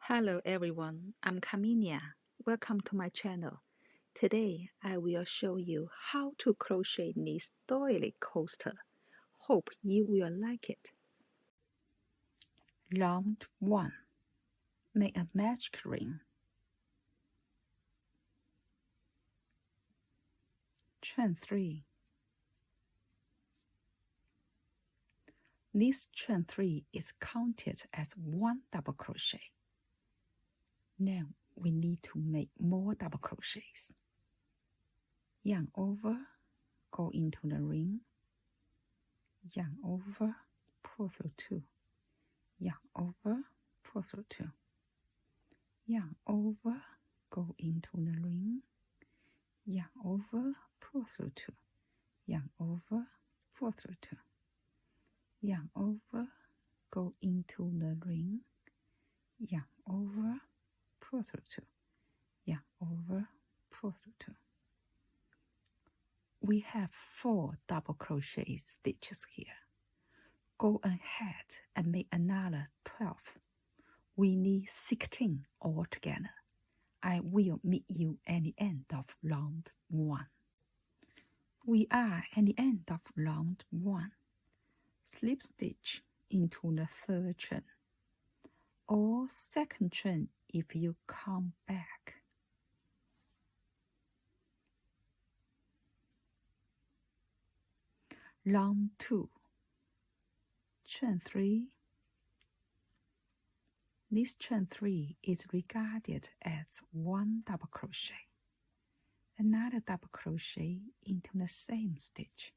Hello everyone, I'm Kaminia. Welcome to my channel. Today I will show you how to crochet this Doily Coaster. Hope you will like it. Round 1. Make a magic ring. Chain 3. This chain 3 is counted as 1 double crochet. Now we need to make more double crochets. Yarn over, go into the ring, yarn over, pull through 2, yarn over, pull through 2, yarn over, go into the ring, yarn over, pull through 2, yarn over, pull through 2, yarn over, go into the ring, yarn over, pull through 2, yarn over, pull through 2. We have 4 double crochet stitches here. Go ahead and make another 12. We need 16 altogether. I will meet you at the end of round 1. We are at the end of round 1. Slip stitch into the 3rd chain, or 2nd chain if you come back. Round 2. Chain 3. This chain 3 is regarded as 1 double crochet. Another double crochet into the same stitch.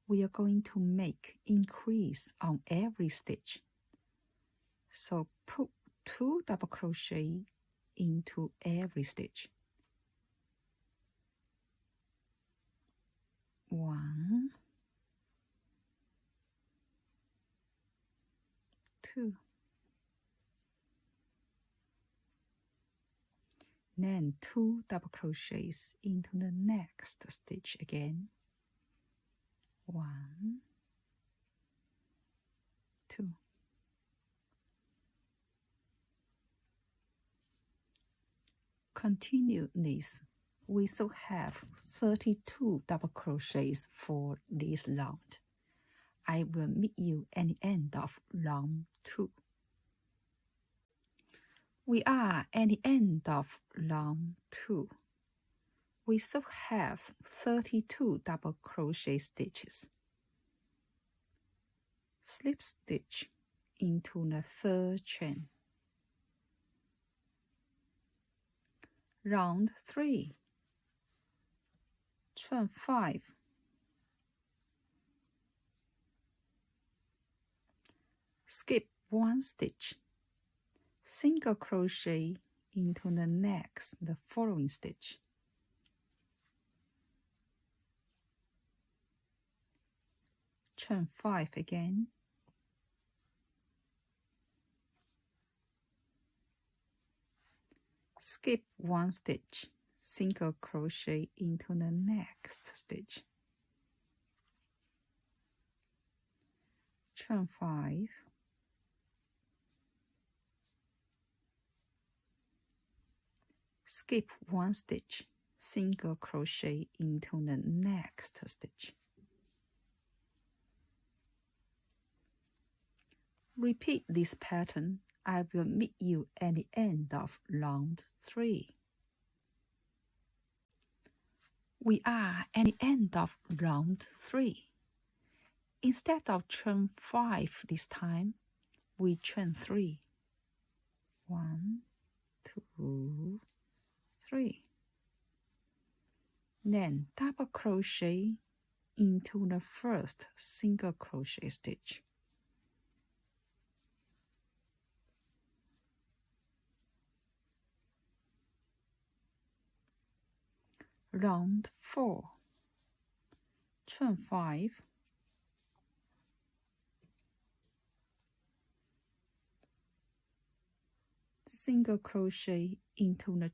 We are going to make increase on every stitch. So put 2 double crochet into every stitch. 1, 2. Then 2 double crochets into the next stitch again. 1, 2. Continue this. We still have 32 double crochets for this round. I will meet you at the end of round 2. We are at the end of round 2. We still have 32 double crochet stitches. Slip stitch into the 3rd chain. Round 3. Chain 5. Skip 1 stitch. Single crochet into the following stitch. Chain 5 again. Skip 1 stitch. Single crochet into the next stitch. Chain 5. Skip 1 stitch. Single crochet into the next stitch. Repeat this pattern. I will meet you at the end of round 3. We are at the end of round 3. Instead of chain 5 this time, we chain 3. 1, 2, 3. Then double crochet into the first single crochet stitch. Round 4. Chain 5. Single crochet into the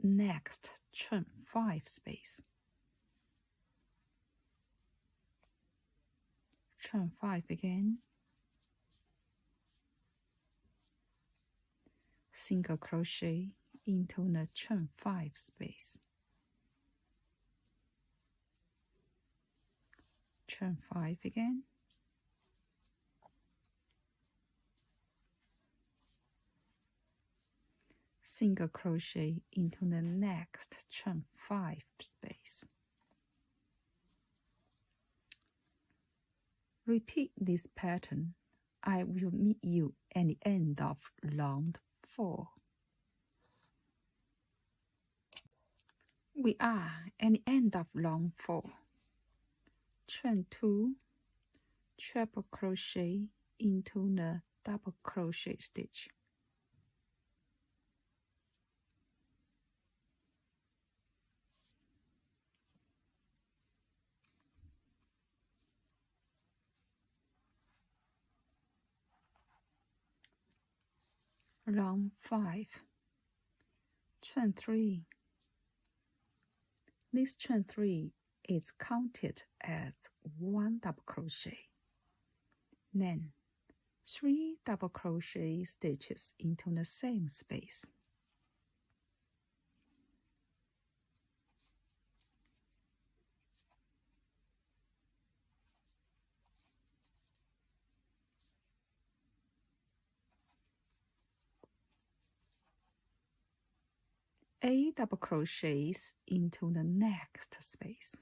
next chain 5 space. chain 5 again, single crochet into the chain 5 space, chain 5 again, single crochet into the next chain 5 space. Repeat this pattern. I will meet you at the end of round 4. We are at the end of round 4. Chain 2, triple crochet into the double crochet stitch. Round 5, chain 3. This chain 3 is counted as 1 double crochet. Then 3 double crochet stitches into the same space. A double crochets into the next space.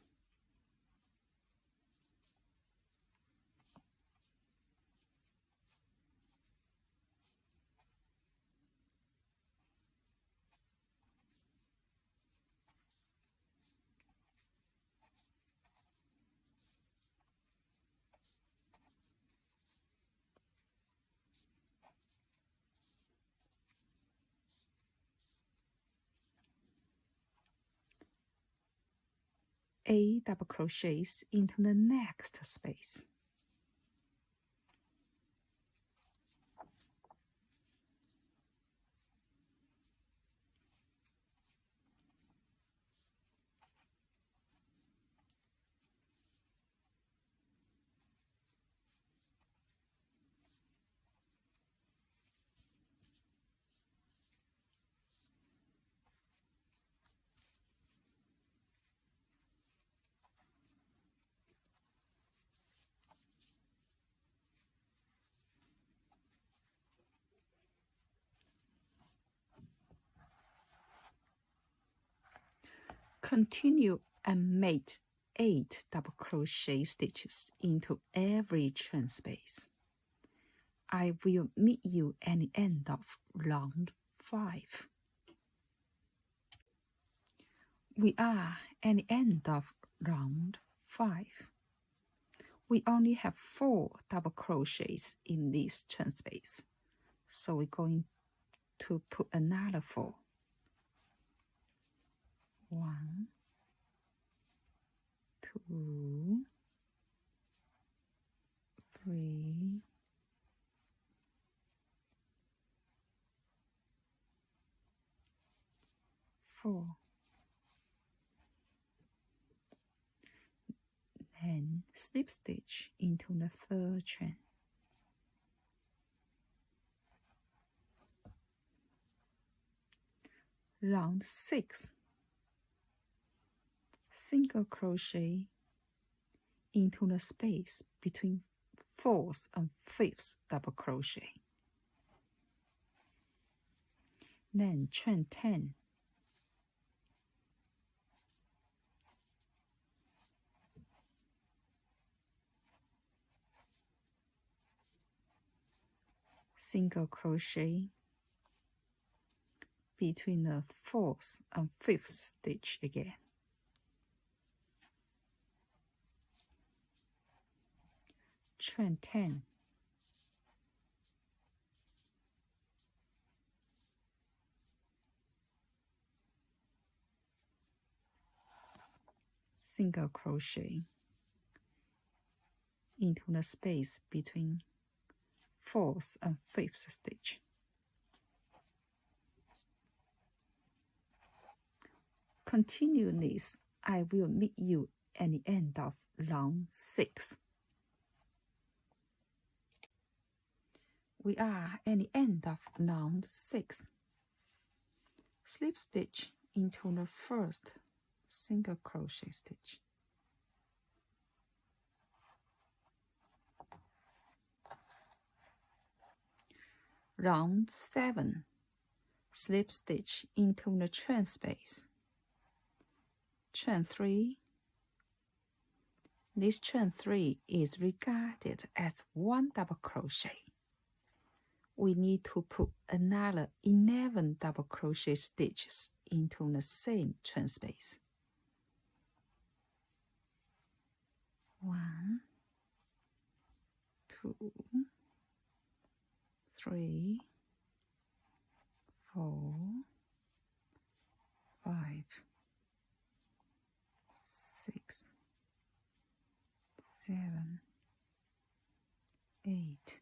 A double crochets into the next space. Continue and make 8 double crochet stitches into every chain space. I will meet you at the end of round 5. We are at the end of round 5. We only have 4 double crochets in this chain space, so we're going to put another 4. 1, 2, 3, 4. Then slip stitch into the 3rd chain. Round 6. Single crochet into the space between 4th and 5th double crochet. Then chain 10. Single crochet between the 4th and 5th stitch again. Chain 10. Single crochet into the space between 4th and 5th stitch. Continue this. I will meet you at the end of round 6. We are at the end of round 6. Slip stitch into the first single crochet stitch. Round 7. Slip stitch into the chain space. Chain 3. This chain 3 is regarded as one double crochet. We need to put another 11 double crochet stitches into the same chain space. 1, 2, 3, 4, 5, 6, 7, 8,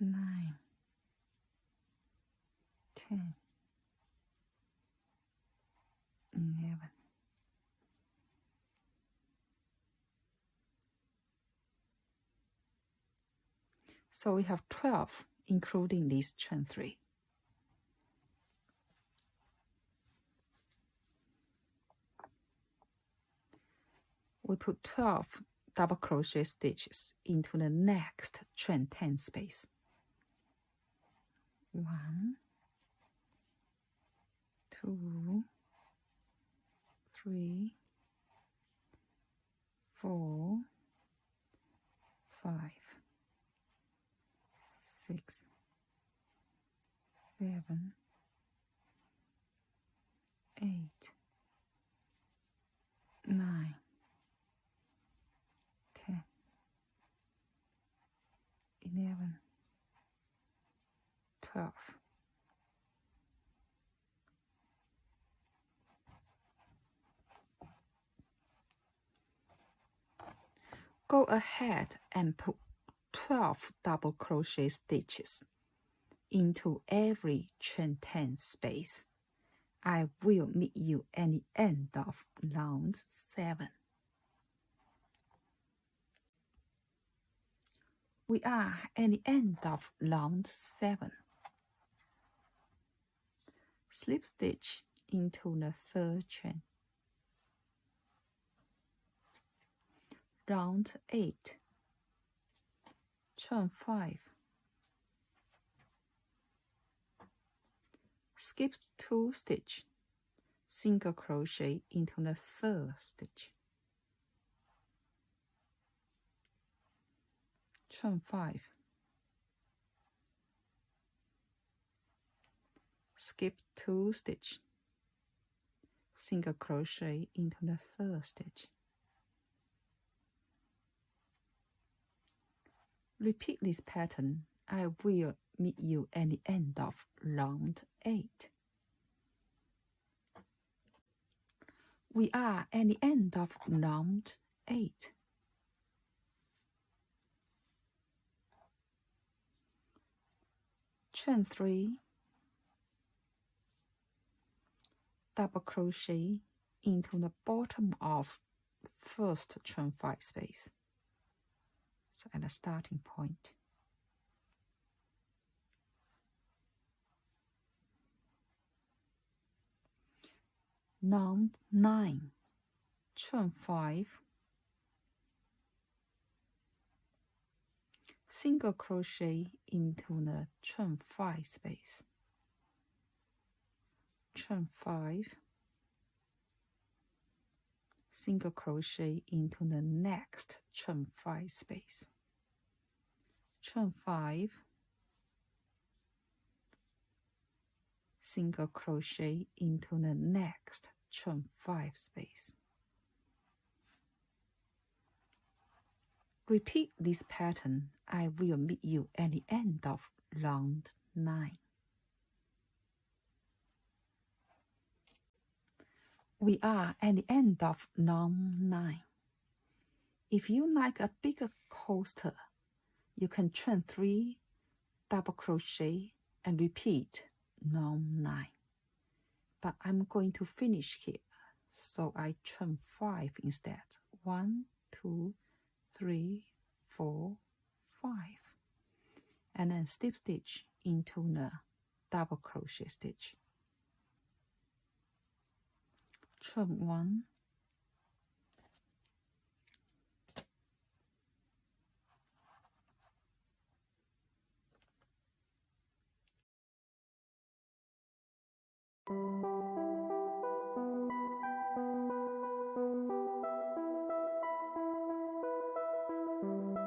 9, 10, 11. So we have 12, including this chain 3. We put 12 double crochet stitches into the next chain 10 space. 1, 2, 3, 4, 5, 6, 7, 8, 9, 10, 11, 12. Go ahead and put 12 double crochet stitches into every chain 10 space. I will meet you at the end of round 7. We are at the end of round 7. Slip stitch into the third chain. Round 8. Chain 5. Skip 2 stitch. Single crochet into the third stitch. Chain 5. Skip 2 stitch. Single crochet into the third stitch. Repeat this pattern. I will meet you at the end of round 8. We are at the end of round 8. Chain 3, double crochet into the bottom of first chain 5 space. So at the starting point. Round 9, chain 5, single crochet into the chain 5 space. Chain 5, single crochet into the next chain 5 space. Chain 5, single crochet into the next chain 5 space. Repeat this pattern. I will meet you at the end of round 9. We are at the end of round 9. If you like a bigger coaster, you can chain 3, double crochet, and repeat round 9. But I'm going to finish here, so I chain 5 instead. 1, 2, 3, 4, 5, and then slip stitch into the double crochet stitch. Trim 1